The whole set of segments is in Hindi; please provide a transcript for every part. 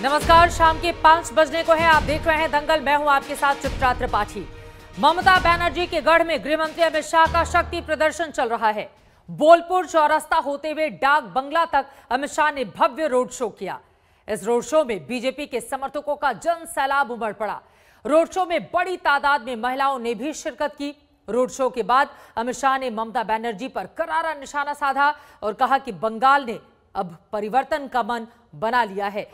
नमस्कार, शाम के 5 बजने को है। आप देख रहे हैं दंगल। मैं हूं आपके साथ चित्रा त्रिपाठी। ममता बनर्जी के गढ़ में गृह मंत्री अमित शाह का शक्ति प्रदर्शन चल रहा है। बोलपुर चौरास्ता होते हुए डाक बंगला तक अमित शाह ने भव्य रोड शो किया। इस रोड शो में बीजेपी के समर्थकों का जन सैलाब उमड़ पड़ा। रोड शो में बड़ी तादाद में महिलाओं ने भी शिरकत की। रोड शो के बाद अमित शाह ने ममता बनर्जी पर करारा निशाना साधा और कहा कि बंगाल ने अब परिवर्तन का मन बना लिया है।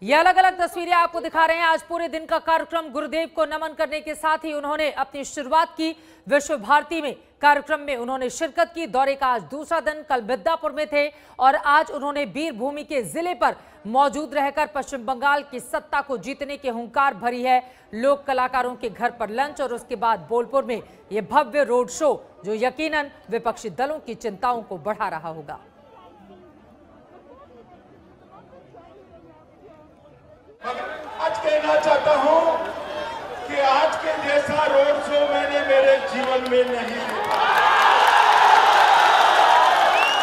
ये अलग अलग तस्वीरें आपको दिखा रहे हैं। आज पूरे दिन का कार्यक्रम गुरुदेव को नमन करने के साथ ही उन्होंने अपनी शुरुआत की। विश्व भारती में कार्यक्रम में उन्होंने शिरकत की। दौरे का आज दूसरा दिन, कल मिदनापुर में थे और आज उन्होंने वीरभूमि के जिले पर मौजूद रहकर पश्चिम बंगाल की सत्ता को जीतने की हुंकार भरी है। लोक कलाकारों के घर पर लंच और उसके बाद बोलपुर में यह भव्य रोड शो, जो यकीनन विपक्षी दलों की चिंताओं को बढ़ा रहा होगा। आज कहना चाहता हूं कि आज के जैसा रोड शो मैंने मेरे जीवन में नहीं देखा।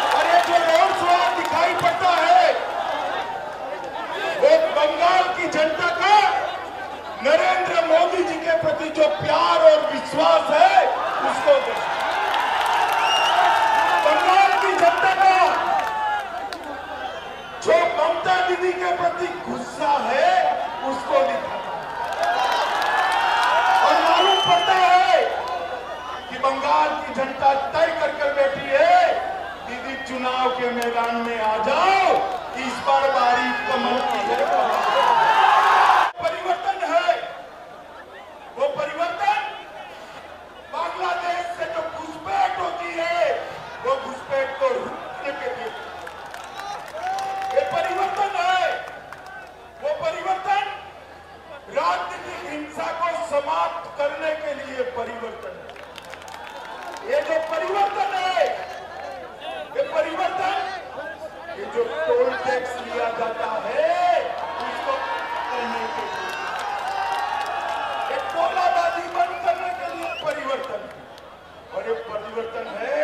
और ये जो रोड शो दिखाई पड़ता है, वो बंगाल की जनता का नरेंद्र मोदी जी के प्रति जो प्यार और विश्वास है, उसको बंगाल की जनता का जो ममता दीदी के प्रति गुस्सा है, उसको दिखाता और मालूम पड़ता है कि बंगाल की जनता तय कर बैठी है, दीदी चुनाव के मैदान में आ जाओ, इस बार बारी कमल की है। परिवर्तन है, वो परिवर्तन बांग्लादेश से जो घुसपैठ होती है, वो घुसपैठ को रोकने के लिए परिवर्तन है। वो परिवर्तन राजनीतिक हिंसा को समाप्त करने के लिए परिवर्तन है। ये जो परिवर्तन है, ये परिवर्तन, ये जो टोल टैक्स लिया जाता है, उसको करने के लिए, ये टोलाबाजी बंद करने के लिए परिवर्तन है। और ये परिवर्तन है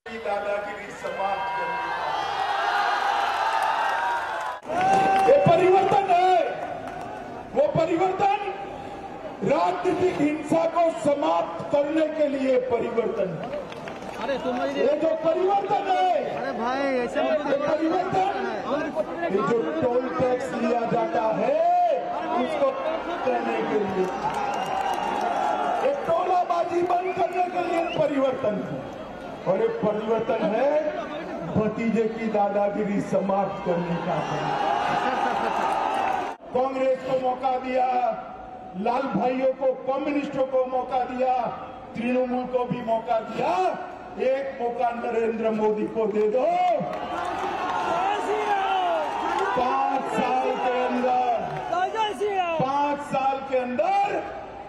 की दादागिरी समाप्त करने का। परिवर्तन है, वो परिवर्तन राजनीतिक हिंसा को समाप्त करने के लिए परिवर्तन है। अरे तुम ये जो परिवर्तन है, अरे भाई ऐसे परिवर्तन, ये जो टोल टैक्स लिया जाता है, उसको करने के लिए, ये टोलाबाजी बंद करने के लिए परिवर्तन है। और ये परिवर्तन है भतीजे की दादागिरी समाप्त करने का। कांग्रेस को मौका दिया, लाल भाइयों को, कम्युनिस्टों को मौका दिया, तृणमूल को भी मौका दिया। एक मौका नरेंद्र मोदी को दे दो। 5 साल के अंदर, 5 साल के अंदर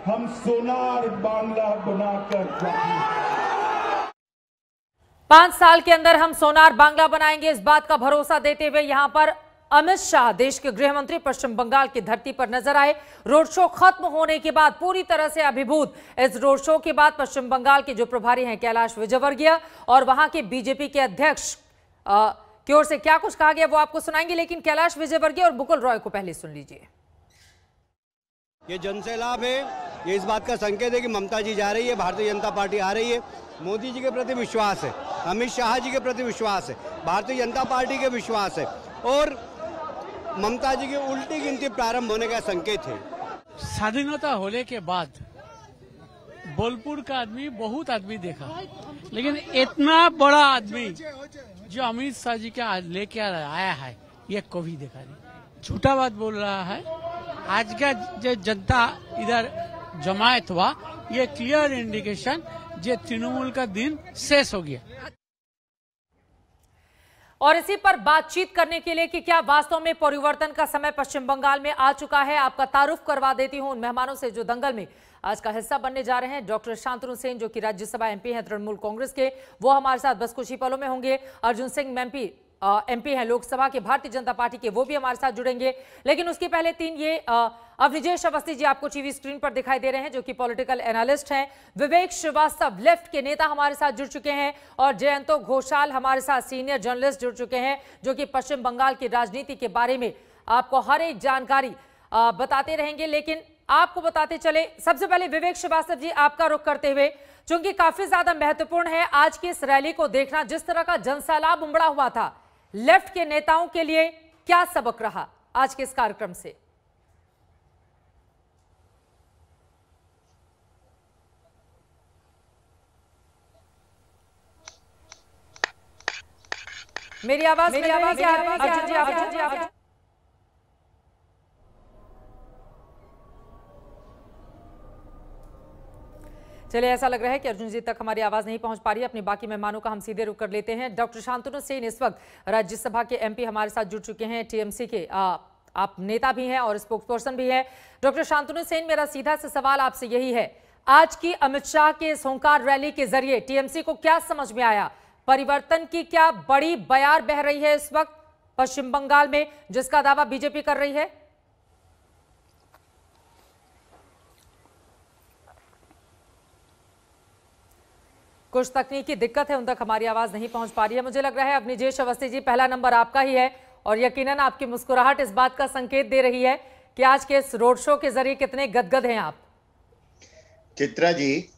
हम सोनार बांग्ला बनाकर जाएंगे। 5 साल के अंदर हम सोनार बांग्ला बनाएंगे, इस बात का भरोसा देते हुए यहां पर अमित शाह, देश के गृह मंत्री, पश्चिम बंगाल की धरती पर नजर आए। रोड शो खत्म होने के बाद पूरी तरह से अभिभूत इस रोड शो के बाद पश्चिम बंगाल के जो प्रभारी हैं कैलाश विजयवर्गीय और वहां के बीजेपी के अध्यक्ष की ओर से क्या कुछ कहा गया वो आपको सुनाएंगे, लेकिन कैलाश विजयवर्गीय और मुकुल रॉय को पहले सुन लीजिए। ये जनसैलाब है, ये इस बात का संकेत है कि ममता जी जा रही है, भारतीय जनता पार्टी आ रही है। मोदी जी के प्रति विश्वास है, अमित शाह जी के प्रति विश्वास है, भारतीय जनता पार्टी के विश्वास है और ममता जी की उल्टी गिनती प्रारंभ होने का संकेत है। स्वाधीनता होने के बाद बोलपुर का आदमी बहुत आदमी देखा, लेकिन इतना बड़ा आदमी जो अमित शाह जी का लेके आया है, ये कभी देखा नहीं। झूठा बात बोल रहा है। आज का जो जनता इधर जमायत हुआ, ये क्लियर इंडिकेशन जो तृणमूल का दिन शेष हो गया। और इसी पर बातचीत करने के लिए कि क्या वास्तव में परिवर्तन का समय पश्चिम बंगाल में आ चुका है, आपका तारुफ करवा देती हूं उन मेहमानों से जो दंगल में आज का हिस्सा बनने जा रहे हैं। डॉक्टर शांतनु सेन, जो कि राज्यसभा एमपी हैं तृणमूल कांग्रेस के, वो हमारे साथ बस कुछ ही पलों में होंगे। अर्जुन सिंह एमपी हैं लोकसभा के भारतीय जनता पार्टी के, वो भी हमारे साथ जुड़ेंगे। लेकिन उसके पहले अवनिजेश अवस्थी जी आपको टीवी स्क्रीन पर दिखाई दे रहे हैं, जो कि पॉलिटिकल एनालिस्ट हैं। विवेक श्रीवास्तव लेफ्ट के नेता हमारे साथ जुड़ चुके हैं और जयंतो घोषाल हमारे साथ सीनियर जर्नलिस्ट जुड़ चुके हैं, जो कि पश्चिम बंगाल की राजनीति के बारे में आपको हर एक जानकारी बताते रहेंगे। लेकिन आपको बताते चले, सबसे पहले विवेक श्रीवास्तव जी, आपका रुख करते हुए, चूंकि काफी ज्यादा महत्वपूर्ण है आज की इस रैली को देखना, जिस तरह का जनसैलाब उमड़ा हुआ था, लेफ्ट के नेताओं के लिए क्या सबक रहा आज के इस कार्यक्रम से? मेरी आवाज अर्जुन जी, चलिए, ऐसा लग रहा है कि अर्जुन जी तक हमारी आवाज नहीं पहुंच पा रही है। अपने बाकी मेहमानों का हम सीधे रुख कर लेते हैं। डॉक्टर शांतनु सेन इस वक्त राज्यसभा के एमपी हमारे साथ जुड़ चुके हैं, टीएमसी के आप नेता भी हैं और स्पोक्सपर्सन भी है। डॉक्टर शांतनु सेन, मेरा सीधा सा सवाल आपसे यही है, आज की अमित शाह के हुंकार रैली के जरिए टीएमसी को क्या समझ में आया? परिवर्तन की क्या बड़ी बयार बह रही है इस वक्त पश्चिम बंगाल में, जिसका दावा बीजेपी कर रही है? कुछ तकनीकी दिक्कत है, उन तक हमारी आवाज नहीं पहुंच पा रही है। मुझे लग रहा है अवनीजेश अवस्थी जी, पहला नंबर आपका ही है और यकीनन आपकी मुस्कुराहट इस बात का संकेत दे रही है कि आज के इस रोड शो के जरिए कितने गदगद हैं आप। चित्रा जी,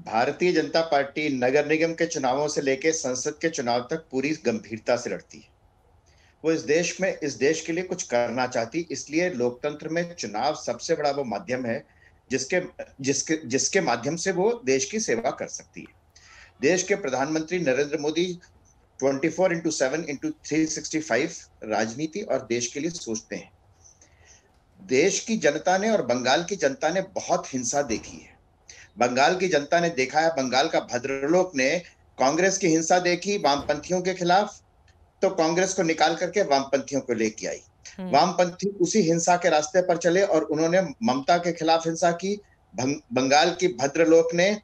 भारतीय जनता पार्टी नगर निगम के चुनावों से लेकर संसद के चुनाव तक पूरी गंभीरता से लड़ती है। वो इस देश के लिए कुछ करना चाहती, इसलिए लोकतंत्र में चुनाव सबसे बड़ा वो माध्यम है जिसके माध्यम से वो देश की सेवा कर सकती है। देश के प्रधानमंत्री नरेंद्र मोदी 24/7/365 राजनीति और देश के लिए सोचते हैं। देश की जनता ने और बंगाल की जनता ने बहुत हिंसा देखी है। बंगाल की जनता ने देखा है, बंगाल का भद्रलोक ने कांग्रेस की हिंसा देखी वामपंथियों के खिलाफ, तो कांग्रेस को निकाल करके वामपंथियों को लेके आई। वामपंथी उसी हिंसा के रास्ते पर चले और उन्होंने ममता के खिलाफ हिंसा की। बंगाल की भद्रलोक ने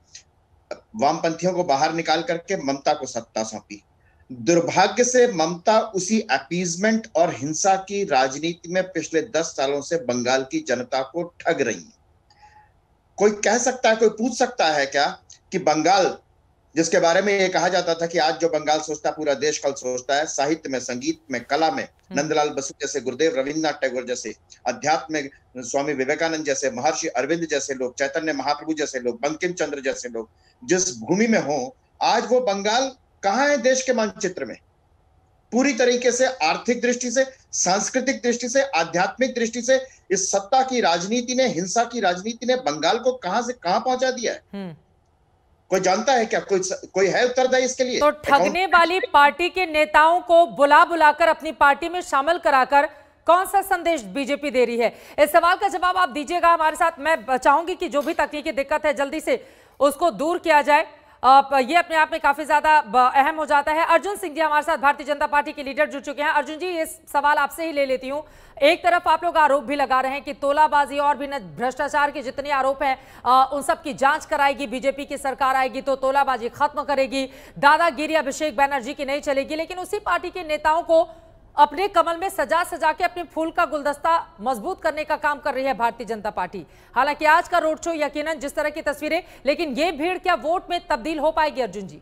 वामपंथियों को बाहर निकाल करके ममता को सत्ता सौंपी। दुर्भाग्य से ममता उसी अपीजमेंट और हिंसा की राजनीति में पिछले 10 सालों से बंगाल की जनता को ठग रही है। कोई कह सकता है, कोई पूछ सकता है क्या कि बंगाल, जिसके बारे में ये कहा जाता था कि आज जो बंगाल सोचता पूरा देश कल सोचता है, साहित्य में, संगीत में, कला में नंदलाल बसु जैसे, गुरुदेव रविन्द्रनाथ टैगोर जैसे, अध्यात्म में स्वामी विवेकानंद जैसे, महर्षि अरविंद जैसे लोग, चैतन्य महाप्रभु जैसे लोग, बंकिम चंद्र जैसे लोग जिस भूमि में हो, आज वो बंगाल कहाँ है देश के मानचित्र में? पूरी तरीके से आर्थिक दृष्टि से, सांस्कृतिक दृष्टि से, आध्यात्मिक दृष्टि से इस सत्ता की राजनीति ने, हिंसा की राजनीति ने बंगाल को कहां से कहां पहुंचा दिया है? कोई जानता है क्या? कोई है उत्तरदायी इसके लिए? तो ठगने वाली पार्टी के नेताओं को बुलाकर अपनी पार्टी में शामिल कराकर कौन सा संदेश बीजेपी दे रही है? इस सवाल का जवाब आप दीजिएगा हमारे साथ। मैं चाहूंगी कि जो भी तकनीकी दिक्कत है जल्दी से उसको दूर किया जाए। ये अपने आप में काफी ज्यादा अहम हो जाता है। अर्जुन सिंह जी हमारे साथ, भारतीय जनता पार्टी के लीडर जुड़ चुके हैं। अर्जुन जी, ये सवाल आपसे ही ले लेती हूँ। एक तरफ आप लोग आरोप भी लगा रहे हैं कि तोलाबाजी और भी भ्रष्टाचार के जितने आरोप हैं उन सब की जांच कराएगी बीजेपी की सरकार, आएगी तो तोलाबाजी खत्म करेगी, दादागिरी अभिषेक बैनर्जी की नहीं चलेगी। लेकिन उसी पार्टी के नेताओं को अपने कमल में सजा सजा के अपने फूल का गुलदस्ता मजबूत करने का काम कर रही है भारतीय जनता पार्टी। हालांकि आज का रोड शो यकीनन जिस तरह की तस्वीरें, लेकिन ये भीड़ क्या वोट में तब्दील हो पाएगी? अर्जुन जी,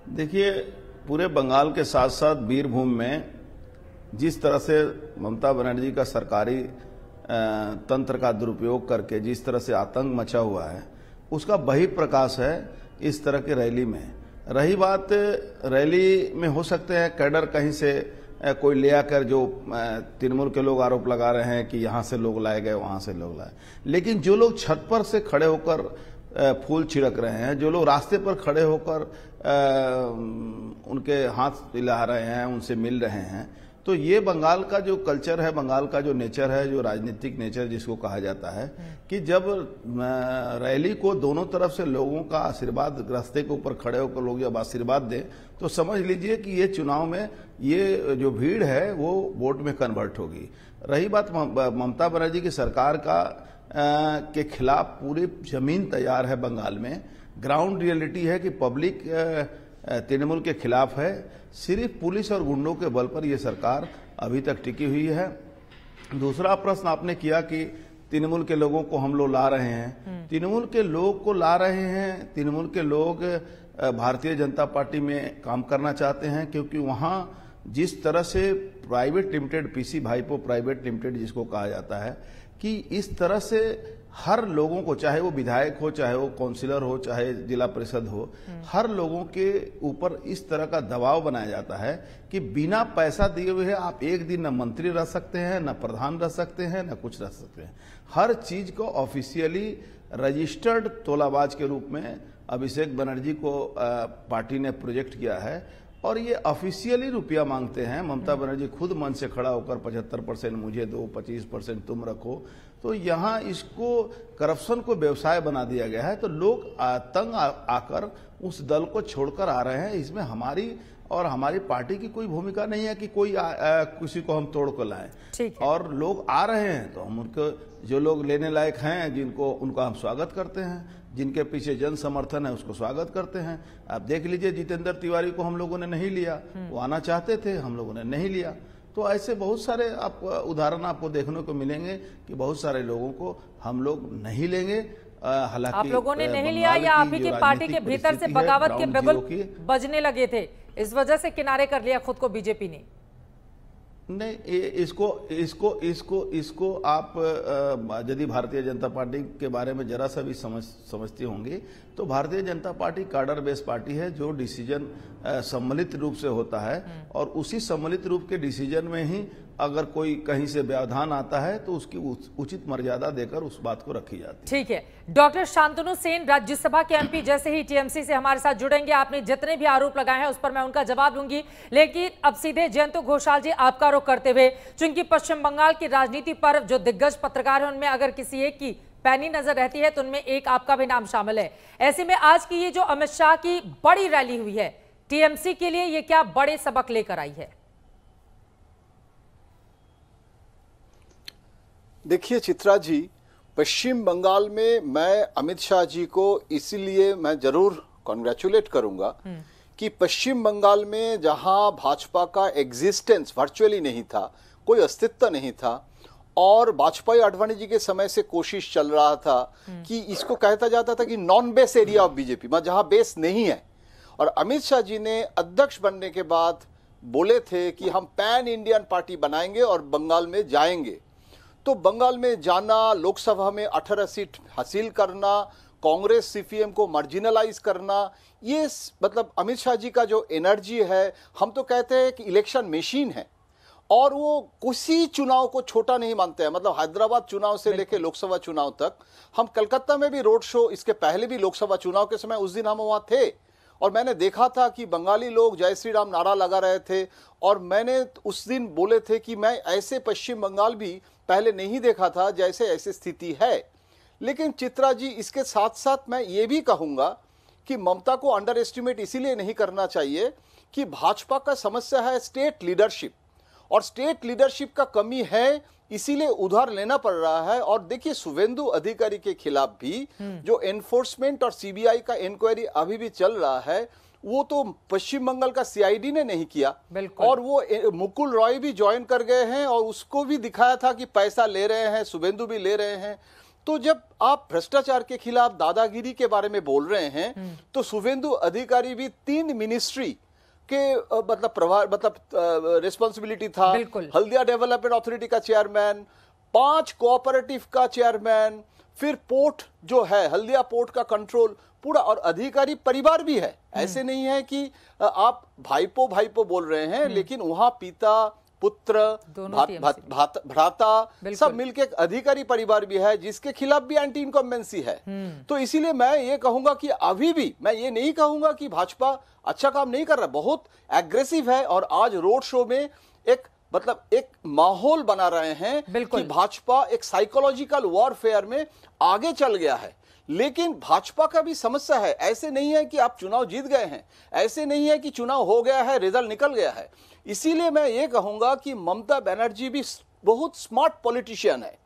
देखिए, पूरे बंगाल के साथ साथ बीरभूम में जिस तरह से ममता बनर्जी का सरकारी तंत्र का दुरुपयोग करके जिस तरह से आतंक मचा हुआ है, उसका बहिर्प्रकाश है इस तरह की रैली में। रही बात, रैली में हो सकते हैं कैडर कहीं से कोई ले आकर, जो तृणमूल के लोग आरोप लगा रहे हैं कि यहां से लोग लाए गए, वहां से लोग लाए, लेकिन जो लोग छत पर से खड़े होकर फूल छिड़क रहे हैं, जो लोग रास्ते पर खड़े होकर उनके हाथ हिला रहे हैं, उनसे मिल रहे हैं, तो ये बंगाल का जो कल्चर है, बंगाल का जो नेचर है, जो राजनीतिक नेचर जिसको कहा जाता है, कि जब रैली को दोनों तरफ से लोगों का आशीर्वाद, रास्ते के ऊपर खड़े होकर लोग जब आशीर्वाद दें, तो समझ लीजिए कि ये चुनाव में ये जो भीड़ है वो वोट में कन्वर्ट होगी। रही बात ममता बनर्जी की सरकार का के खिलाफ पूरी जमीन तैयार है बंगाल में। ग्राउंड रियलिटी है कि पब्लिक तृणमूल के खिलाफ है। सिर्फ पुलिस और गुंडों के बल पर यह सरकार अभी तक टिकी हुई है। दूसरा प्रश्न आपने किया कि तृणमूल के लोगों को हम लोग ला रहे हैं। तृणमूल के लोग को ला रहे हैं, तृणमूल के लोग भारतीय जनता पार्टी में काम करना चाहते हैं, क्योंकि वहां जिस तरह से प्राइवेट लिमिटेड, पीसी भाइपो प्राइवेट लिमिटेड जिसको कहा जाता है, कि इस तरह से हर लोगों को, चाहे वो विधायक हो, चाहे वो काउंसिलर हो, चाहे जिला परिषद हो, हर लोगों के ऊपर इस तरह का दबाव बनाया जाता है कि बिना पैसा दिए हुए आप एक दिन न मंत्री रह सकते हैं, न प्रधान रह सकते हैं, न कुछ रह सकते हैं। हर चीज को ऑफिशियली रजिस्टर्ड तोलाबाज के रूप में अभिषेक बनर्जी को पार्टी ने प्रोजेक्ट किया है और ये ऑफिशियली रुपया मांगते हैं। ममता बनर्जी खुद मन से खड़ा होकर 75% मुझे दो, 25% तुम रखो। तो यहाँ इसको करप्शन को व्यवसाय बना दिया गया है। तो लोग तंग आकर उस दल को छोड़कर आ रहे हैं। इसमें हमारी और हमारी पार्टी की कोई भूमिका नहीं है कि कोई किसी को हम तोड़ कर लाएं। और लोग आ रहे हैं तो हम उनको, जो लोग लेने लायक हैं, जिनको, उनका हम स्वागत करते हैं। जिनके पीछे जन समर्थन है उसको स्वागत करते हैं। आप देख लीजिए, जितेंद्र तिवारी को हम लोगों ने नहीं लिया, वो आना चाहते थे, हम लोगों ने नहीं लिया। तो ऐसे बहुत सारे आप उदाहरण आपको देखने को मिलेंगे कि बहुत सारे लोगों को हम लोग नहीं लेंगे। हालांकि आप लोगों ने नहीं लिया या आप ही की पार्टी के भीतर से बगावत के बिगुल बजने लगे थे, इस वजह से किनारे कर लिया खुद को बीजेपी ने? नहीं, इसको आप यदि भारतीय जनता पार्टी के बारे में जरा सा भी समझते होंगे तो भारतीय जनता पार्टी कार्डर बेस्ड पार्टी है, जो डिसीजन सम्मिलित रूप से होता है और उसी सम्मिलित रूप के डिसीजन में ही अगर कोई कहीं से व्यवधान आता है तो उसकी उचित मर्यादा देकर उस बात को रखी जाती है। ठीक है। डॉक्टर शांतनु सेन, राज्यसभा के एमपी, जैसे ही टीएमसी से हमारे साथ जुड़ेंगे, आपने जितने भी आरोप लगाए हैं उस पर मैं उनका जवाब दूंगी, लेकिन अब सीधे जयंत घोषाल जी आपका रुख करते हुए, चूंकि पश्चिम बंगाल की राजनीति पर जो दिग्गज पत्रकार है उनमें अगर किसी एक की पैनी नजर रहती है तो उनमें एक आपका भी नाम शामिल है। ऐसे में आज की ये जो अमित शाह की बड़ी रैली हुई है, टीएमसी के लिए ये क्या बड़े सबक लेकर आई है? देखिए चित्रा जी, पश्चिम बंगाल में मैं अमित शाह जी को इसीलिए मैं जरूर कॉन्ग्रेचुलेट करूंगा कि पश्चिम बंगाल में जहां भाजपा का एग्जिस्टेंस वर्चुअली नहीं था, कोई अस्तित्व नहीं था, और वाजपेयी आडवाणी जी के समय से कोशिश चल रहा था कि इसको कहता जाता था कि non base area of BJP, मतलब जहां बेस नहीं है। और अमित शाह जी ने अध्यक्ष बनने के बाद बोले थे कि हम पैन इंडियन पार्टी बनाएंगे और बंगाल में जाएंगे। तो बंगाल में जाना, लोकसभा में 18 सीट हासिल करना, कांग्रेस सीपीएम को मार्जिनलाइज करना, ये मतलब अमित शाह जी का जो एनर्जी है, हम तो कहते हैं कि इलेक्शन मशीन है और वो किसी चुनाव को छोटा नहीं मानते हैं। मतलब हैदराबाद चुनाव से लेकर लोकसभा चुनाव तक, हम कलकत्ता में भी रोड शो, इसके पहले भी लोकसभा चुनाव के समय उस दिन हम वहां थे और मैंने देखा था कि बंगाली लोग जय श्री राम नारा लगा रहे थे और मैंने उस दिन बोले थे कि मैं ऐसे पश्चिम बंगाल भी पहले नहीं देखा था जैसे ऐसी स्थिति है। लेकिन चित्रा जी, इसके साथ साथ मैं ये भी कहूंगा कि ममता को अंडर एस्टिमेट इसीलिए नहीं करना चाहिए कि भाजपा का समस्या है स्टेट लीडरशिप, और स्टेट लीडरशिप का कमी है, इसीलिए उधार लेना पड़ रहा है। और देखिए, शुभेंदु अधिकारी के खिलाफ भी जो एनफोर्समेंट और सीबीआई का इंक्वायरी अभी भी चल रहा है, वो तो पश्चिम बंगाल का सीआईडी ने नहीं किया, और वो मुकुल रॉय भी ज्वाइन कर गए हैं और उसको भी दिखाया था कि पैसा ले रहे हैं, शुभेंदु भी ले रहे हैं। तो जब आप भ्रष्टाचार के खिलाफ, दादागिरी के बारे में बोल रहे हैं, तो शुभेंदु अधिकारी भी 3 मिनिस्ट्री के मतलब रिस्पॉन्सिबिलिटी था। हल्दिया डेवलपमेंट अथॉरिटी का चेयरमैन, 5 कोऑपरेटिव का चेयरमैन, फिर पोर्ट जो है हल्दिया पोर्ट का कंट्रोल पूरा, और अधिकारी परिवार भी है। ऐसे नहीं है कि आप भाईपो बोल रहे हैं, लेकिन वहां पिता, पुत्र, भ्राता सब मिलके एक अधिकारी परिवार भी है जिसके खिलाफ भी एंटी इनकम्बेंसी है। तो इसीलिए मैं ये कहूंगा कि अभी भी मैं ये नहीं कहूंगा कि भाजपा अच्छा काम नहीं कर रहा, बहुत एग्रेसिव है। और आज रोड शो में एक माहौल बना रहे हैं कि भाजपा एक साइकोलॉजिकल वॉरफेयर में आगे चल गया है। लेकिन भाजपा का भी समस्या है, ऐसे नहीं है कि आप चुनाव जीत गए हैं, ऐसे नहीं है कि चुनाव हो गया है, रिजल्ट निकल गया है। इसीलिए मैं ये कहूंगा कि ममता बनर्जी भी बहुत स्मार्ट पॉलिटिशियन है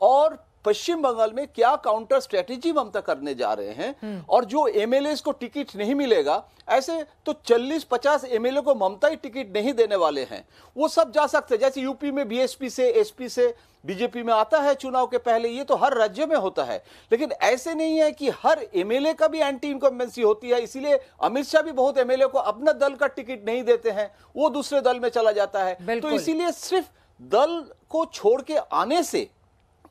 और पश्चिम बंगाल में क्या काउंटर स्ट्रेटेजी ममता करने जा रहे हैं, और जो एमएलए को टिकट नहीं मिलेगा, ऐसे तो 40-50 एमएलए को ममता ही टिकट नहीं देने वाले हैं, वो सब जा सकते हैं। जैसे यूपी में बीएसपी से, एसपी से बीजेपी में आता है चुनाव के पहले, ये तो हर राज्य में होता है। लेकिन ऐसे नहीं है कि हर एमएलए का भी एंटी इनकम्बेंसी होती है, इसीलिए अमित शाह भी बहुत एमएलए को अपना दल का टिकट नहीं देते हैं, वो दूसरे दल में चला जाता है। तो इसीलिए सिर्फ दल को छोड़ के आने से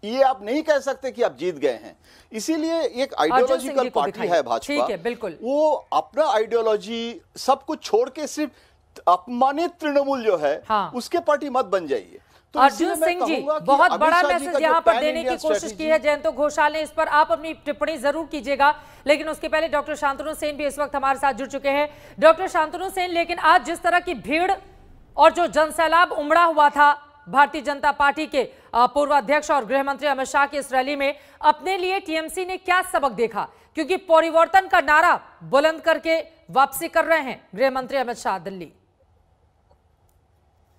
ये आप नहीं कह सकते कि आप जीत गए हैं। इसीलिए एक आइडियोलॉजिकल पार्टी है भाजपा, बिल्कुल वो अपना आइडियोलॉजी सब कुछ छोड़ के सिर्फ अपमानित तृणमूल जो है, हाँ, उसके पार्टी मत बन जाइए। तो अर्जुन सिंह जी, बहुत बड़ा मैसेज यहाँ पर देने की कोशिश की है जयंतो घोषाल ने, इस पर आप अपनी टिप्पणी जरूर कीजिएगा। लेकिन उसके पहले डॉक्टर शांतनु सेन भी इस वक्त हमारे साथ जुड़ चुके हैं। डॉक्टर शांतनु सेन, लेकिन आज जिस तरह की भीड़ और जो जनसैलाब उमड़ा हुआ था भारतीय जनता पार्टी के पूर्व अध्यक्ष और गृह मंत्री अमित शाह की इस रैली में, अपने लिए टीएमसी ने क्या सबक देखा? क्योंकि परिवर्तन का नारा बुलंद करके वापसी कर रहे हैं गृह मंत्री अमित शाह दिल्ली।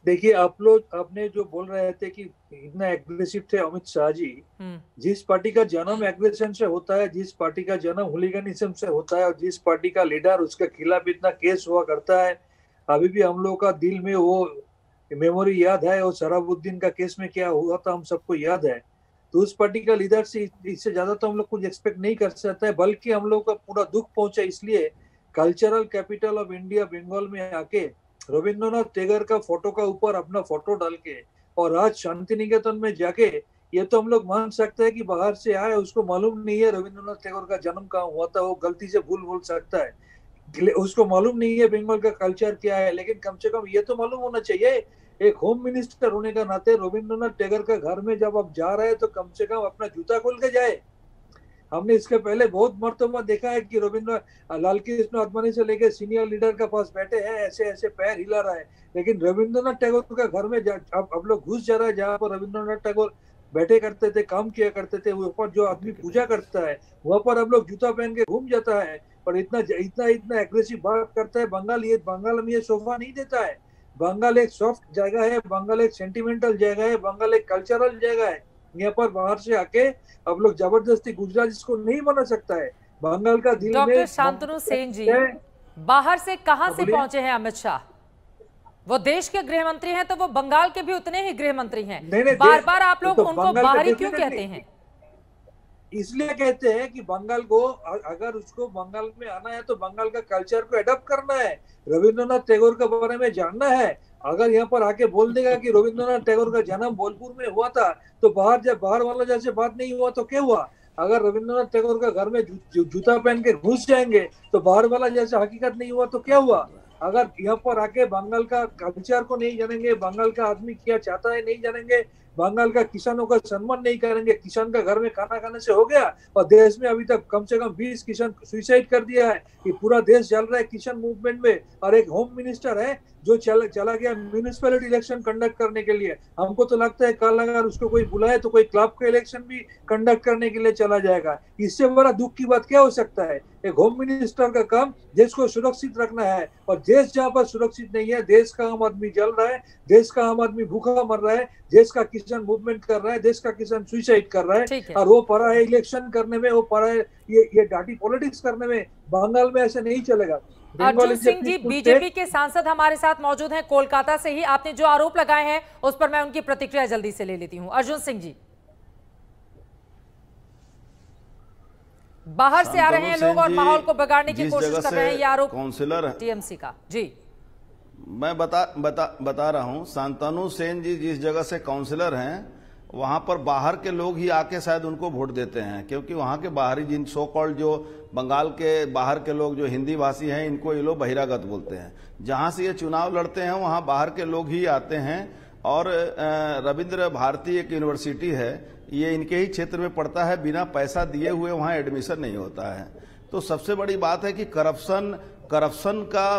देखिए, आप लोग आपने जो बोल रहे थे कि इतना एग्रेसिव थे अमित शाह जी, जिस पार्टी का जन्म एग्रेशन से होता है, जिस पार्टी का जन्म हुलिगनिज्म से होता है, और जिस पार्टी का लीडर उसके खिलाफ इतना केस हुआ करता है, अभी भी हम लोग का दिल में वो मेमोरी याद है, और शराबुद्दीन का केस में क्या हुआ था हम सबको याद है। तो उस पार्टी का लीडर से इससे ज्यादा तो हम लोग कुछ एक्सपेक्ट नहीं कर सकते, बल्कि हम लोग का पूरा दुख पहुंचा इसलिए cultural capital of India Bengal में आके रविंद्रनाथ टैगोर का फोटो का ऊपर अपना फोटो डाल के, और आज शांति निकेतन में जाके, ये तो हम लोग मान सकते हैं कि बाहर से आए, उसको मालूम नहीं है रविंद्रनाथ टैगोर का जन्म कहाँ हुआ था, वो गलती से भूल सकता है, उसको मालूम नहीं है बंगाल का कल्चर क्या है। लेकिन कम से कम ये तो मालूम होना चाहिए, एक होम मिनिस्टर होने का नाते रविंद्रनाथ टैगोर का घर में जब आप जा रहे हैं तो कम से कम अपना जूता खोल के जाए। हमने इसके पहले बहुत मर्तबा देखा है कि रविंद्र लाल कृष्ण आडवाणी से लेकर सीनियर लीडर के पास बैठे हैं, ऐसे ऐसे पैर हिला रहा है, लेकिन रविंद्रनाथ टैगोर का घर में अब लोग घुस जा रहा है, जहाँ पर रविंद्रनाथ टैगोर बैठे करते थे, काम किया करते थे, वहाँ पर जो आदमी पूजा करता है वहाँ पर अब लोग जूता पहन के घूम जाता है, और इतना एग्रेसिव बात करता है। बंगाल में ये शोभा नहीं देता है। बंगाल एक सॉफ्ट जगह है, बंगाल एक सेंटिमेंटल जगह है, बंगाल एक कल्चरल जगह है। यहाँ पर बाहर से आके अब लोग जबरदस्ती गुजरात इसको नहीं बना सकता है। बंगाल का दिल में डॉक्टर शांतनु सेन जी, बाहर से कहां से पहुंचे हैं अमित शाह? वो देश के गृह मंत्री हैं तो वो बंगाल के भी उतने ही गृह मंत्री हैं। बार बार आप लोग उनको बाहरी क्यों कहते हैं? इसलिए कहते हैं कि बंगाल को, अगर उसको बंगाल में आना है तो बंगाल का कल्चर को अडॉप्ट करना है, रविंद्रनाथ टैगोर के बारे में जानना है। अगर यहाँ पर आके बोल देगा कि रविंद्रनाथ टैगोर का जन्म बोलपुर में हुआ था, तो बाहर वाला जैसे बात नहीं हुआ तो क्या हुआ? अगर रविंद्रनाथ टैगोर का घर में जूता पहन के घुस जाएंगे तो बाहर वाला जैसे हकीकत नहीं हुआ तो क्या हुआ? अगर यहाँ पर आके बंगाल का कल्चर को नहीं जानेंगे, बंगाल का आदमी क्या चाहता है नहीं जानेंगे, बंगाल का किसानों का सम्मान नहीं करेंगे, किसान का घर में खाना खाने से हो गया, और देश में अभी तक कम से कम 20 किसान सुसाइड कर दिया है, कि पूरा देश चल रहा है किसान मूवमेंट में, और एक होम मिनिस्टर है जो चला गया म्यूनिसिपैलिटी इलेक्शन कंडक्ट करने के लिए। हमको तो लगता है कल अगर उसको कोई बुलाए तो कोई क्लब का इलेक्शन भी कंडक्ट करने के लिए चला जाएगा। इससे बड़ा दुख की बात क्या हो सकता है? एक होम मिनिस्टर का काम देश को सुरक्षित रखना है, और देश जहाँ पर सुरक्षित नहीं है, देश का आम आदमी जल रहा है, देश का आम आदमी भूखा मर रहा है, देश का किसान मूवमेंट कर रहा है, देश का किसान सुसाइड कर रहा है, और वो पड़ा है इलेक्शन करने में, वो पड़ा है ये डाटी पॉलिटिक्स करने में। बंगाल में ऐसे नहीं चलेगा। अर्जुन सिंह जी, बीजेपी के सांसद हमारे साथ मौजूद हैं कोलकाता से ही। आपने जो आरोप लगाए हैं उस पर मैं उनकी प्रतिक्रिया जल्दी से ले लेती हूं। अर्जुन सिंह जी, बाहर से आ रहे हैं लोग और माहौल को बिगाड़ने की कोशिश कर रहे हैं, ये आरोप काउंसिलर टीएमसी का। जी, मैं बता रहा हूं, शांतनु सेन जी जिस जगह से काउंसिलर हैं वहां पर बाहर के लोग ही आके शायद उनको वोट देते हैं, क्योंकि वहां के बाहरी जिन सो कॉल्ड जो बंगाल के बाहर के लोग जो हिंदी भाषी हैं, इनको ये लोग बहिरागत बोलते हैं। जहां से ये चुनाव लड़ते हैं वहां बाहर के लोग ही आते हैं, और रविंद्र भारती एक यूनिवर्सिटी है, ये इनके ही क्षेत्र में पड़ता है, बिना पैसा दिए हुए वहां एडमिशन नहीं होता है। तो सबसे बड़ी बात है कि करप्शन का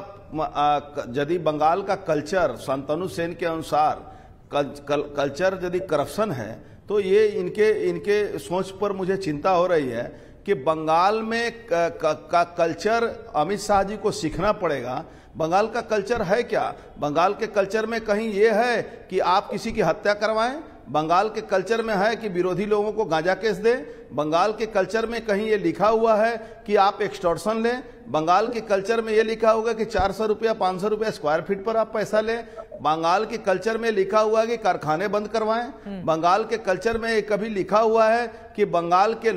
यदि बंगाल का कल्चर शांतनु सेन के अनुसार कल्चर यदि करप्शन है, तो ये इनके सोच पर मुझे चिंता हो रही है कि बंगाल में का कल्चर अमित शाह जी को सीखना पड़ेगा। बंगाल का कल्चर है क्या? बंगाल के कल्चर में कहीं ये है कि आप किसी की हत्या करवाएं, बंगाल के कल्चर में है कि विरोधी लोगों को गांजा केस दें, बंगाल के कल्चर में कहीं ये लिखा हुआ है कि आप एक्सटॉर्शन लें, बंगाल के कल्चर में ये लिखा होगा कि 400 रुपया 500 रुपया स्क्वायर फीट पर आप पैसा लें, बंगाल के कल्चर में लिखा हुआ है कि कारखाने बंद करवाएं, बंगाल के कल्चर में कभी लिखा हुआ है कि बंगाल के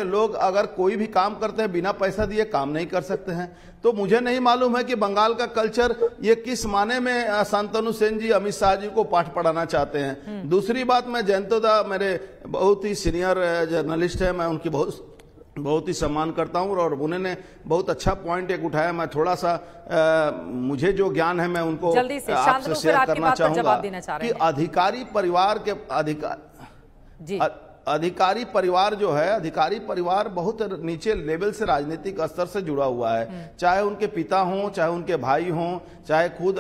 लोग अगर कोई भी काम करते हैं बिना पैसा दिए काम नहीं कर सकते हैं। तो मुझे नहीं मालूम है कि बंगाल का कल्चर ये किस माने में शांतनु सेन जी अमित शाह जी को पाठ पढ़ाना चाहते हैं। दूसरी बात, मैं जयंतोदा मेरे बहुत ही सीनियर जर्नलिस्ट है, मैं उनकी बहुत ही सम्मान करता हूं और उन्होंने बहुत अच्छा पॉइंट एक उठाया। मैं थोड़ा सा मुझे जो ज्ञान है मैं उनको आपसे शेयर करना चाहूंगा कि अधिकारी परिवार जो है, अधिकारी परिवार बहुत नीचे लेवल से राजनीतिक स्तर से जुड़ा हुआ है, चाहे उनके पिता हों, चाहे उनके भाई हों, चाहे खुद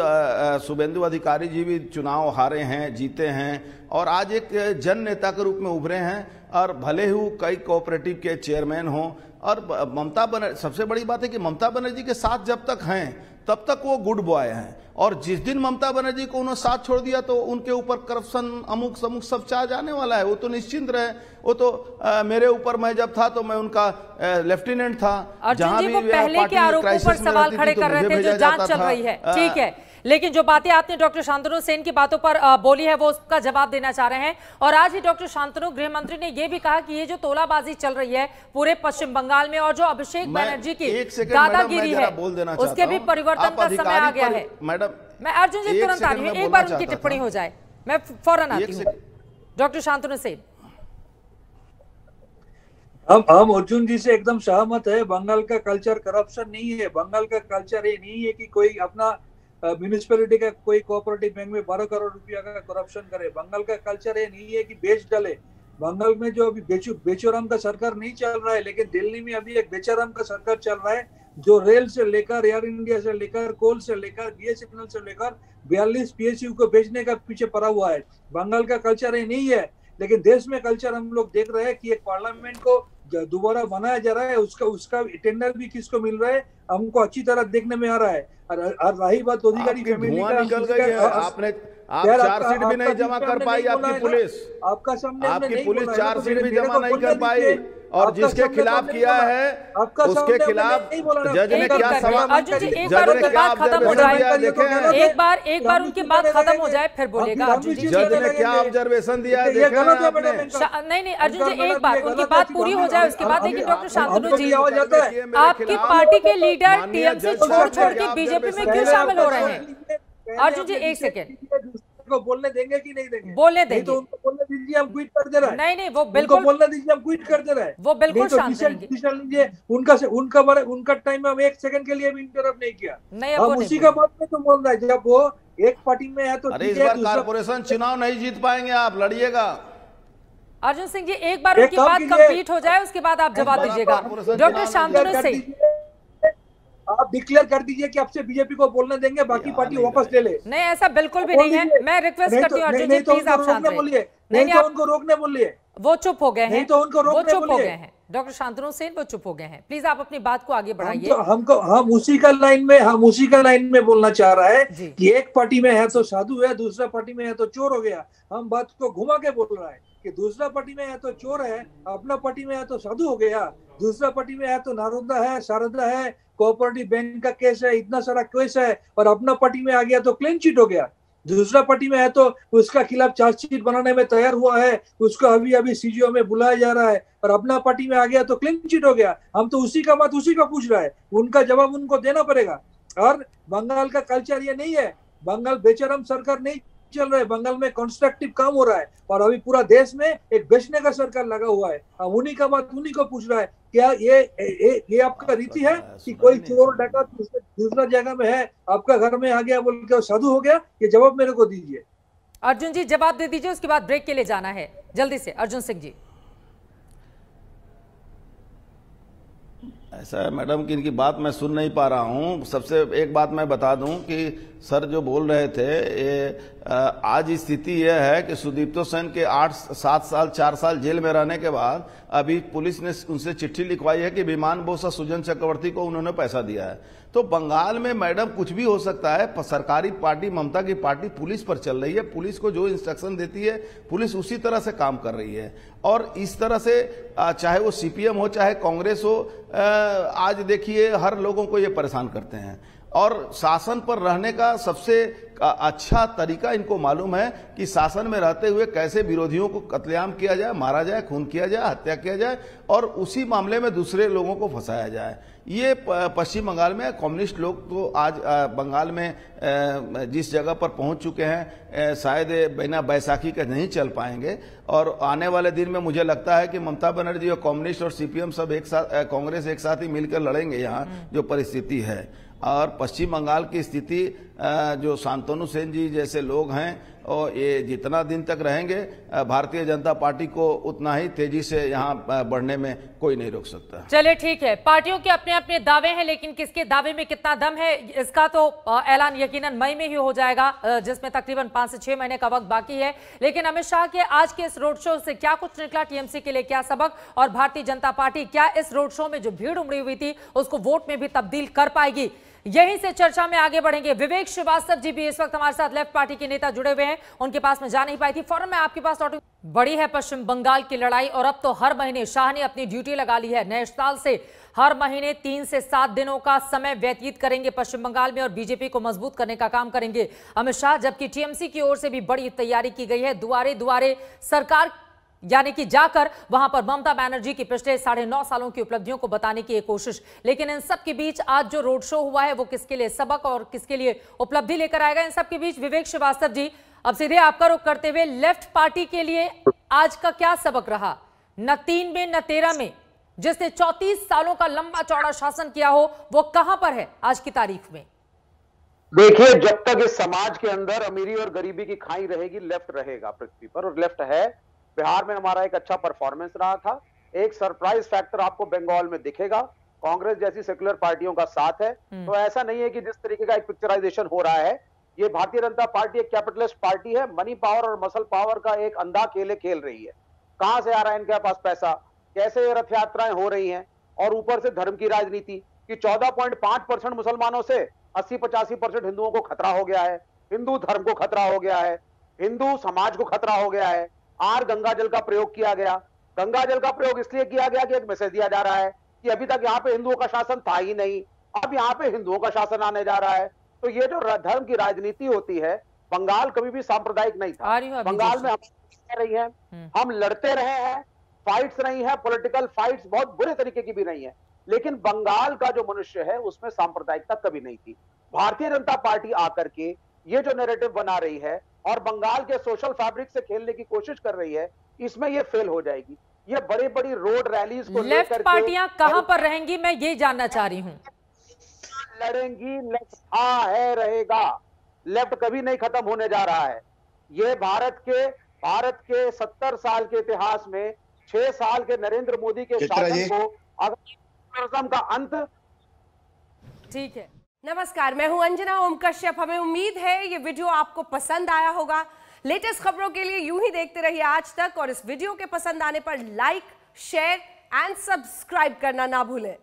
शुभेंदु अधिकारी जी भी चुनाव हारे हैं, जीते हैं और आज एक जन नेता के रूप में उभरे हैं और भले ही कई कोऑपरेटिव के चेयरमैन हों। और ममता बनर्जी, सबसे बड़ी बात है कि ममता बनर्जी के साथ जब तक हैं तब तक वो गुड बॉय हैं और जिस दिन ममता बनर्जी को उन्होंने साथ छोड़ दिया तो उनके ऊपर करप्शन अमुक समूक सब चार्ज आने वाला है। वो तो निश्चिंत रहे, वो तो मेरे ऊपर मैं जब था तो मैं उनका लेफ्टिनेंट था। जहां भी पहले के आरोपों पर सवाल खड़े कर रहे थे, जो जांच चल रही है, ठीक है, लेकिन जो बातें आपने डॉक्टर शांतनु सेन की बातों पर बोली है वो उसका जवाब देना चाह रहे हैं। और आज ही डॉक्टर शांतनु गृह मंत्री ने यह भी कहा कि ये जो तोलाबाजी चल रही है पूरे पश्चिम बंगाल में और जो अभिषेक बनर्जी की दादागिरी है उसके भी परिवर्तन का समय आ गया है। मैडम, मैं अर्जुन जी तुरंत आ रही हूँ, एक बार उनकी टिप्पणी हो जाए, मैं फौरन आती हूँ। डॉक्टर शांतनु सेन, हम अर्जुन जी से एकदम सहमत है। बंगाल का कल्चर करप्शन नहीं है। बंगाल का कल्चर ये नहीं है कि कोई अपना म्यूनिसिपैलिटी का कोई कोऑपरेटिव बैंक में 12 करोड़ रुपया का करप्शन करे। बंगाल का कल्चर ये नहीं है कि बेच डाले। बंगाल में जो अभी बेचोराम का सरकार नहीं चल रहा है, लेकिन दिल्ली में अभी एक बेचोराम का सरकार चल रहा है जो रेल से लेकर, एयर इंडिया से लेकर, कोल से लेकर, बीएसएनएल से लेकर 42 पीएसयू को बेचने का पीछे पड़ा हुआ है। बंगाल का कल्चर ये नहीं है, लेकिन देश में कल्चर हम लोग देख रहे हैं कि एक पार्लियामेंट को दोबारा बनाया जा रहा है, उसका टेंडर भी किसको मिल रहा है हमको अच्छी तरह देखने में आ रहा है। और रही बात अधिकारी फैमिली का, निकल गई है, आप चार्जशीट भी नहीं जमा कर पाई, आपकी पुलिस, आपकी पुलिस चार्जशीट भी जमा नहीं कर पाई और जिसके खिलाफ किया है उसके खिलाफ जज ने क्या सवाल, अर्जुन जी एक बार उनकी बात खत्म हो जाए, एक बार उनकी बात खत्म हो जाए फिर बोलेगा अर्जुन जी। जज ने क्या ऑब्जर्वेशन दिया है देखा है आपने? नहीं अर्जुन जी एक बार उनकी बात पूरी हो जाए उसके बाद। लेकिन डॉक्टर शांतनु जी, आपकी पार्टी के लीडर टीएमसी छोड़ के बीजेपी में क्यों शामिल हो रहे हैं? अर्जुन जी एक सेकेंड, को बोलने देंगे कि नहीं देंगे? बोलने देंगे तो उनको बोलने दीजिए, हम क्विट कर दे रहे हैं। नहीं वो बिल्कुल बोलने दीजिए, हम क्विट कर दे रहे हैं। वो बिल्कुल शांत रहेंगे। उनका टाइम हम एक सेकंड के लिए भी इंटरप्ट नहीं किया। हम उसी का बात में तो बोल रहा है, जब वो एक पार्टी में है तो इस बार कारपोरेशन चुनाव नहीं जीत पाएंगे, आप लड़िएगा। अर्जुन सिंह जी एक बार उनकी बात कंप्लीट हो जाए उसके बाद आप जवाब दीजिएगा। डॉक्टर शांतनु सेन, आप डिक्लेयर कर दीजिए कि आपसे बीजेपी को बोलने देंगे, बाकी पार्टी वापस ले ले। नहीं ऐसा बिल्कुल भी नहीं है, मैं रिक्वेस्ट करती हूँ अर्जुन जी प्लीज आप शांत रहिए। नहीं तो उनको रोकने बोलिए। वो चुप हो गए हैं, नहीं तो उनको रोकने बोलिए। डॉक्टर शांतनु सेन वो चुप हो गए हैं, प्लीज आप अपनी बात को आगे बढ़ाइए। हम उसी का लाइन में बोलना चाह रहा है कि एक पार्टी में है तो साधु है, दूसरा पार्टी में है तो चोर हो गया। हम बात को घुमा के बोल रहा है कि दूसरा पार्टी में है तो चोर है, अपना पार्टी में है तो साधु हो गया, दूसरा पार्टी में है तो नारोदा है, शारदा है, कोऑपरेटिव बैंक का केस है, इतना सारा केस है, और अपना पार्टी में आ गया तो क्लीन चिट हो गया। दूसरा पार्टी में है तो उसका खिलाफ चार्जशीट बनाने में तैयार हुआ है, उसको अभी सीजीओ में बुलाया जा रहा है, और अपना पार्टी में आ गया तो क्लीन चिट हो गया। हम तो उसी का बात उसी का पूछ रहा है, उनका जवाब उनको देना पड़ेगा। और बंगाल का कल्चर ये नहीं है, बंगाल बेचैन सरकार नहीं चल रहा है, बंगाल में कंस्ट्रक्टिव काम हो रहा है, और अभी पूरा देश में एक बेचने का सरकार लगा हुआ है। हम उन्हीं का बात उन्हीं को पूछ रहा है, क्या ये आपका रीति है कि कोई चोर डकैत दूसरा जगह में है, आपका घर में आ गया बोल के साधु हो गया? ये जवाब मेरे को दीजिए। अर्जुन जी जवाब दे दीजिए, उसके बाद ब्रेक के लिए जाना है जल्दी से। अर्जुन सिंह जी ऐसा है मैडम कि इनकी बात मैं सुन नहीं पा रहा हूँ। सबसे एक बात मैं बता दूं कि सर जो बोल रहे थे, आज स्थिति यह है कि सुदीप्तो सेन के 8-7 साल 4 साल जेल में रहने के बाद अभी पुलिस ने उनसे चिट्ठी लिखवाई है कि विमान बोस और सुजन चक्रवर्ती को उन्होंने पैसा दिया है। तो बंगाल में मैडम कुछ भी हो सकता है। सरकारी पार्टी, ममता की पार्टी पुलिस पर चल रही है। पुलिस को जो इंस्ट्रक्शन देती है पुलिस उसी तरह से काम कर रही है। और इस तरह से चाहे वो सीपीएम हो चाहे कांग्रेस हो, आज देखिए हर लोगों को ये परेशान करते हैं। और शासन पर रहने का सबसे अच्छा तरीका इनको मालूम है कि शासन में रहते हुए कैसे विरोधियों को कत्लेआम किया जाए, मारा जाए, खून किया जाए, हत्या किया जाए और उसी मामले में दूसरे लोगों को फंसाया जाए। ये पश्चिम बंगाल में कम्युनिस्ट लोग तो आज बंगाल में जिस जगह पर पहुंच चुके हैं, शायद बिना बैसाखी के नहीं चल पाएंगे। और आने वाले दिन में मुझे लगता है कि ममता बनर्जी और कम्युनिस्ट और सीपीएम सब एक साथ, कांग्रेस एक साथ ही मिलकर लड़ेंगे यहाँ जो परिस्थिति है। और पश्चिम बंगाल की स्थिति जो शांतनु सेन जी जैसे लोग हैं और ये जितना दिन तक रहेंगे, भारतीय जनता पार्टी को उतना ही तेजी से यहाँ बढ़ने में कोई नहीं रोक सकता। चलिए ठीक है, पार्टियों के अपने अपने दावे हैं, लेकिन किसके दावे में कितना दम है इसका तो ऐलान यकीनन मई में ही हो जाएगा, जिसमें तकरीबन 5 से 6 महीने का वक्त बाकी है। लेकिन अमित शाह के आज के इस रोड शो से क्या कुछ निकला, टीएमसी के लिए क्या सबक, और भारतीय जनता पार्टी क्या इस रोड शो में जो भीड़ उमड़ी हुई थी उसको वोट में भी तब्दील कर पाएगी, यहीं से चर्चा में आगे बढ़ेंगे। विवेक श्रीवास्तव जी भी इस वक्त हमारे साथ लेफ्ट पार्टी के नेता जुड़े हुए हैं, उनके पास में जा नहीं पाई थी, फौरन मैं आपके पास लौटूं। बड़ी है पश्चिम बंगाल की लड़ाई और अब तो हर महीने शाह ने अपनी ड्यूटी लगा ली है। नए साल से हर महीने 3 से 7 दिनों का समय व्यतीत करेंगे पश्चिम बंगाल में और बीजेपी को मजबूत करने का काम करेंगे अमित शाह। जबकि टीएमसी की ओर से भी बड़ी तैयारी की गई है, दुआरे दुआरे सरकार यानी कि जाकर वहां पर ममता बनर्जी की पिछले 9.5 सालों की उपलब्धियों को बताने की एक कोशिश। लेकिन इन सब के बीच आज जो रोड शो हुआ है वो किसके लिए सबक और किसके लिए उपलब्धि लेकर आएगा, इन सब के बीच विवेक श्रीवास्तव जी अब सीधे आपका रुख करते हुए लेफ्ट पार्टी के लिए आज का क्या सबक रहा, न 3 में न 13 में, जिसने 34 सालों का लंबा चौड़ा शासन किया हो, वो कहां पर है आज की तारीख में? देखिए, जब तक इस समाज के अंदर अमीरी और गरीबी की खाई रहेगी, लेफ्ट रहेगा पृथ्वी पर, और लेफ्ट है। बिहार में हमारा एक अच्छा परफॉर्मेंस रहा था। एक सरप्राइज फैक्टर आपको बंगाल में दिखेगा, कांग्रेस जैसी सेक्युलर पार्टियों का साथ है। तो ऐसा नहीं है कि जिस तरीके का एक पिक्चराइजेशन हो रहा है, ये भारतीय जनता पार्टी एक कैपिटलिस्ट पार्टी है, मनी पावर और मसल पावर का एक अंधा खेल खेल रही है। कहां से आ रहा है इनके पास पैसा, कैसे ये रथ यात्राएं हो रही हैं, और ऊपर से धर्म की राजनीति कि 14.5% मुसलमानों से 80-85% हिंदुओं को खतरा हो गया है, हिंदू धर्म को खतरा हो गया है, हिंदू समाज को खतरा हो गया है। गंगा जल का प्रयोग किया गया। गंगा जल का प्रयोग इसलिए किया गया कि एक मैसेज दिया जा रहा है कि अभी तक यहाँ पे हिंदुओं का शासन था ही नहीं, अब यहाँ पे हिंदुओं का शासन आने जा रहा है। तो ये जो धर्म की राजनीति होती है, बंगाल कभी भी सांप्रदायिक नहीं था। बंगाल में हम रही है, हम लड़ते रहे हैं, फाइट्स नहीं है, पॉलिटिकल फाइट्स बहुत बुरे तरीके की भी नहीं है, लेकिन बंगाल का जो मनुष्य है उसमें सांप्रदायिकता कभी नहीं थी। भारतीय जनता पार्टी आकर के ये जो नैरेटिव बना रही है और बंगाल के सोशल फैब्रिक से खेलने की कोशिश कर रही है, इसमें ये फेल हो जाएगी। ये बड़ी बड़ी रोड रैलीज को लेफ्ट पार्टियां कहां पर रहेंगी, मैं ये जानना चाह रही हूं। लड़ेंगी, लेफ्ट है रहेगा, लेफ्ट कभी नहीं खत्म होने जा रहा है। ये भारत के 70 साल के इतिहास में 6 साल के नरेंद्र मोदी के शासन को अगर का अंत। ठीक है, नमस्कार, मैं हूं अंजना ओम कश्यप। हमें उम्मीद है ये वीडियो आपको पसंद आया होगा। लेटेस्ट खबरों के लिए यूं ही देखते रहिए आज तक, और इस वीडियो के पसंद आने पर लाइक, शेयर एंड सब्सक्राइब करना ना भूलें।